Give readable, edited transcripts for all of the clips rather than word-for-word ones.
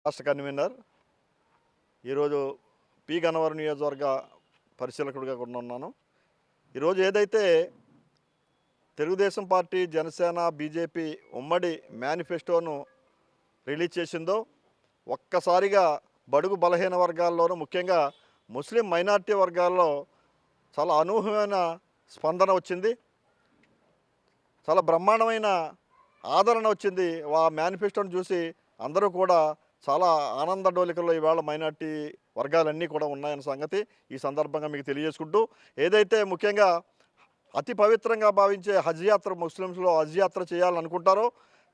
రాష్ట్ర కన్వీనర్. ఈరోజు పి గన్నవరం నియోజకవర్గ పరిశీలకుడిగా కూడా ఉన్నాను. ఈరోజు ఏదైతే తెలుగుదేశం పార్టీ, జనసేన, బీజేపీ ఉమ్మడి మేనిఫెస్టోను రిలీజ్ చేసిందో ఒక్కసారిగా బడుగు బలహీన వర్గాల్లోనూ ముఖ్యంగా ముస్లిం మైనారిటీ వర్గాల్లో చాలా అనూహ్యమైన స్పందన వచ్చింది. చాలా బ్రహ్మాండమైన ఆదరణ వచ్చింది. ఆ మేనిఫెస్టోను చూసి అందరూ కూడా చాలా ఆనందడోలికల్లో ఈవేళ మైనార్టీ వర్గాలన్నీ కూడా ఉన్నాయన్న సంగతి ఈ సందర్భంగా మీకు తెలియజేసుకుంటూ, ఏదైతే ముఖ్యంగా అతి పవిత్రంగా భావించే హజ్ యాత్ర, ముస్లిమ్స్లో హజ్ యాత్ర చేయాలనుకుంటారో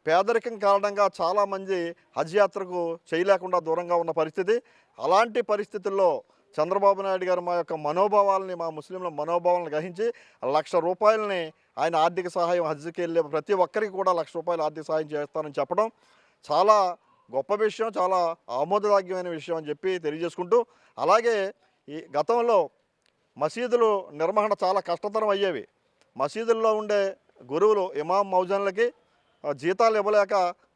పేదరికం కారణంగా చాలామంది హజ్ యాత్రకు చేయలేకుండా దూరంగా ఉన్న పరిస్థితి. అలాంటి పరిస్థితుల్లో చంద్రబాబు నాయుడు గారు మా యొక్క మనోభావాలని, మా ముస్లింల మనోభావాలను గ్రహించి ₹1,00,000 ఆయన ఆర్థిక సహాయం, హజ్కి వెళ్ళే ప్రతి ఒక్కరికి కూడా ₹1,00,000 ఆర్థిక సహాయం చేస్తానని చెప్పడం చాలా గొప్ప విషయం, చాలా ఆమోదయోగ్యమైన విషయం అని చెప్పి తెలియజేసుకుంటూ, అలాగే ఈ గతంలో మసీదులు నిర్వహణ చాలా కష్టతరం అయ్యేవి. మసీదుల్లో ఉండే గురువులు, ఇమాం, మౌజన్లకి జీతాలు ఇవ్వలేక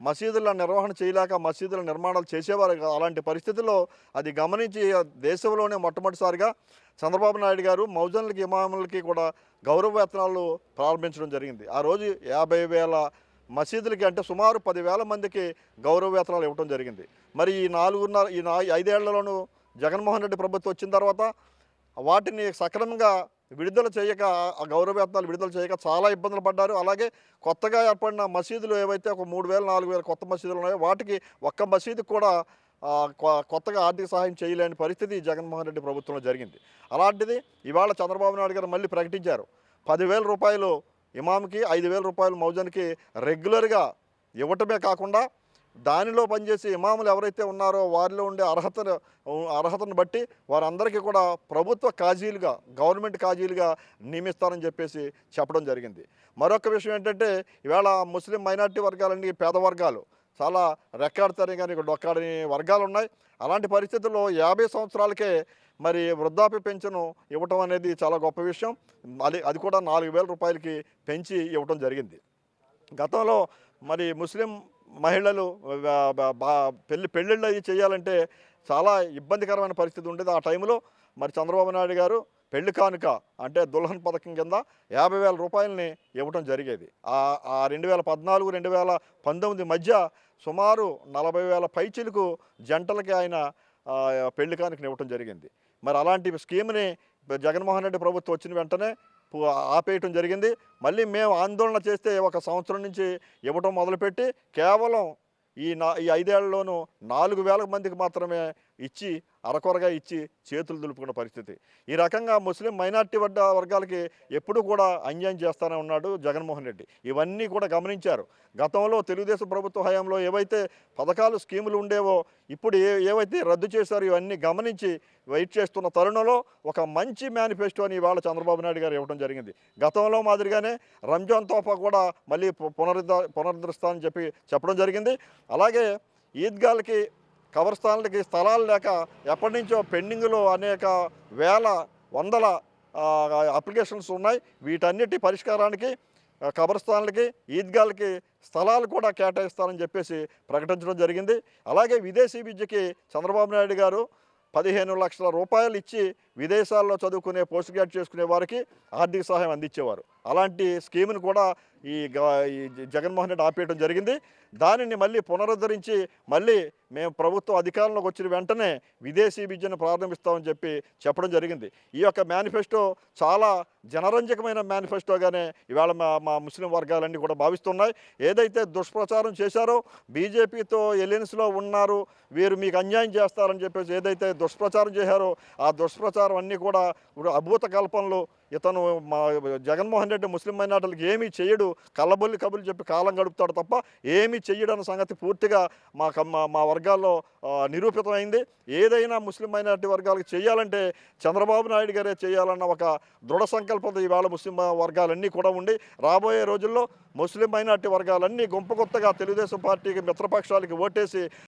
మసీదుల నిర్వహణ చేయలేక మసీదుల నిర్మాణాలు చేసేవారు. అలాంటి పరిస్థితుల్లో అది గమనించి దేశంలోనే మొట్టమొదటిసారిగా చంద్రబాబు నాయుడు గారు మౌజన్లకి, ఇమాములకి కూడా గౌరవ వేతనాలు ప్రారంభించడం జరిగింది. ఆ రోజు 50,000 మసీదులకి, అంటే సుమారు 10,000 మందికి గౌరవ వేతనాలు ఇవ్వడం జరిగింది. మరి ఈ 5 ఏళ్లలోనూ జగన్మోహన్ రెడ్డి ప్రభుత్వం వచ్చిన తర్వాత వాటిని సక్రమంగా విడుదల చేయక, ఆ గౌరవ వేతనాలు విడుదల చేయక చాలా ఇబ్బందులు పడ్డారు. అలాగే కొత్తగా ఏర్పడిన మసీదులు ఏవైతే ఒక 3,000, 4,000 కొత్త మసీదులు ఉన్నాయో వాటికి ఒక్క మసీదుకి కూడా కొత్తగా ఆర్థిక సహాయం చేయలేని పరిస్థితి జగన్మోహన్ రెడ్డి ప్రభుత్వంలో జరిగింది. అలాంటిది ఇవాళ చంద్రబాబు నాయుడు గారు మళ్ళీ ప్రకటించారు. ₹10,000 ఇమామ్కి, ₹5,000 మౌజన్కి రెగ్యులర్గా ఇవ్వటమే కాకుండా దానిలో పనిచేసే ఇమాములు ఎవరైతే ఉన్నారో వారిలో ఉండే అర్హతను బట్టి వారందరికీ కూడా ప్రభుత్వ కాజీలుగా, గవర్నమెంట్ కాజీలుగా నియమిస్తారని చెప్పేసి చెప్పడం జరిగింది. మరొక విషయం ఏంటంటే, ఇవాళ ముస్లిం మైనారిటీ వర్గాలన్నీ పేద వర్గాలు, చాలా రెక్కాడితేనే కానీ డొక్కాడని వర్గాలు ఉన్నాయి. అలాంటి పరిస్థితుల్లో 50 సంవత్సరాలకే మరి వృద్ధాప్య పెన్షన్ ఇవ్వటం అనేది చాలా గొప్ప విషయం. అది కూడా ₹4,000 పెంచి ఇవ్వటం జరిగింది. గతంలో మరి ముస్లిం మహిళలు పెళ్ళిళ్ళు అవి చేయాలంటే చాలా ఇబ్బందికరమైన పరిస్థితి ఉండేది. ఆ టైంలో మరి చంద్రబాబు నాయుడు గారు పెళ్లి కానుక, అంటే దుల్హన్ పథకం కింద ₹50,000 ఇవ్వటం జరిగేది. 2014, 2019 మధ్య సుమారు 40,000 పైచిలకు జంటలకి ఆయన పెళ్లి కానుకని ఇవ్వటం జరిగింది. మరి అలాంటి స్కీమ్ని జగన్మోహన్ రెడ్డి ప్రభుత్వం వచ్చిన వెంటనే ఆపేయటం జరిగింది. మళ్ళీ మేము ఆందోళన చేస్తే 1 సంవత్సరం నుంచి ఇవ్వటం మొదలుపెట్టి కేవలం ఈ 5 ఏళ్లలోనూ 4,000 మందికి మాత్రమే ఇచ్చి, అరకొరగా ఇచ్చి చేతులు దులుపుకున్న పరిస్థితి. ఈ రకంగా ముస్లిం మైనార్టీ వర్గాలకి ఎప్పుడూ కూడా అన్యాయం చేస్తూనే ఉన్నాడు జగన్మోహన్ రెడ్డి. ఇవన్నీ కూడా గమనించారు. గతంలో తెలుగుదేశం ప్రభుత్వ హయాంలో ఏవైతే పథకాలు, స్కీములు ఉండేవో ఇప్పుడు ఏవైతే రద్దు చేశారో ఇవన్నీ గమనించి వెయిట్ చేస్తున్న తరుణంలో ఒక మంచి మేనిఫెస్టోని ఇవాళ చంద్రబాబు నాయుడు గారు ఇవ్వడం జరిగింది. గతంలో మాదిరిగానే రంజాన్ తోఫా కూడా మళ్ళీ పునరుద్ధరిస్తానని చెప్పడం జరిగింది. అలాగే ఈద్గాలకి, కబర్స్థాన్లకి స్థలాలు లేక ఎప్పటి నుంచో పెండింగ్లో అనేక వేల, వందల అప్లికేషన్స్ ఉన్నాయి. వీటన్నిటి పరిష్కారానికి కబర్స్థాన్లకి, ఈద్గాలకి స్థలాలు కూడా కేటాయిస్తారని చెప్పేసి ప్రకటించడం జరిగింది. అలాగే విదేశీ విద్యకి చంద్రబాబు నాయుడు గారు ₹15 లక్షల ఇచ్చి విదేశాల్లో చదువుకునే, పోస్ట్ గ్రాడ్యుయేట్ చేసుకునే వారికి ఆర్థిక సహాయం అందించేవారు. అలాంటి స్కీమ్ను కూడా ఈ జగన్మోహన్ రెడ్డి ఆపేయడం జరిగింది. దానిని మళ్ళీ పునరుద్ధరించి మళ్ళీ మేము ప్రభుత్వం అధికారంలోకి వచ్చిన వెంటనే విదేశీ విద్యను ప్రారంభిస్తామని చెప్పడం జరిగింది. ఈ యొక్క మేనిఫెస్టో చాలా జనరంజకమైన మేనిఫెస్టోగానే ఇవాళ మా ముస్లిం వర్గాలన్నీ కూడా భావిస్తున్నాయి. ఏదైతే దుష్ప్రచారం చేశారో, బీజేపీతో ఎలియన్స్లో ఉన్నారు, వీరు మీకు అన్యాయం చేస్తారని చెప్పేసి ఏదైతే దుష్ప్రచారం చేశారో ఆ దుష్ప్రచారం అన్నీ కూడా అభూత కల్పనలు. ఇతను మా జగన్మోహన్ రెడ్డి ముస్లిం మైనార్టీలకు ఏమీ చేయడు, కళ్ళబొల్లి కబుర్లు చెప్పి కాలం గడుపుతాడు తప్ప ఏమీ చెయ్యడన్న సంగతి పూర్తిగా మా వర్గాల్లో నిరూపితమైంది. ఏదైనా ముస్లిం మైనారిటీ వర్గాలకు చేయాలంటే చంద్రబాబు నాయుడు గారే చేయాలన్న ఒక దృఢ సంకల్పంతో ఇవాళ ముస్లిం వర్గాలన్నీ కూడా ఉండి, రాబోయే రోజుల్లో ముస్లిం మైనారిటీ వర్గాలన్నీ గుంపుకొత్తగా తెలుగుదేశం పార్టీకి, మిత్రపక్షాలకి ఓటేసి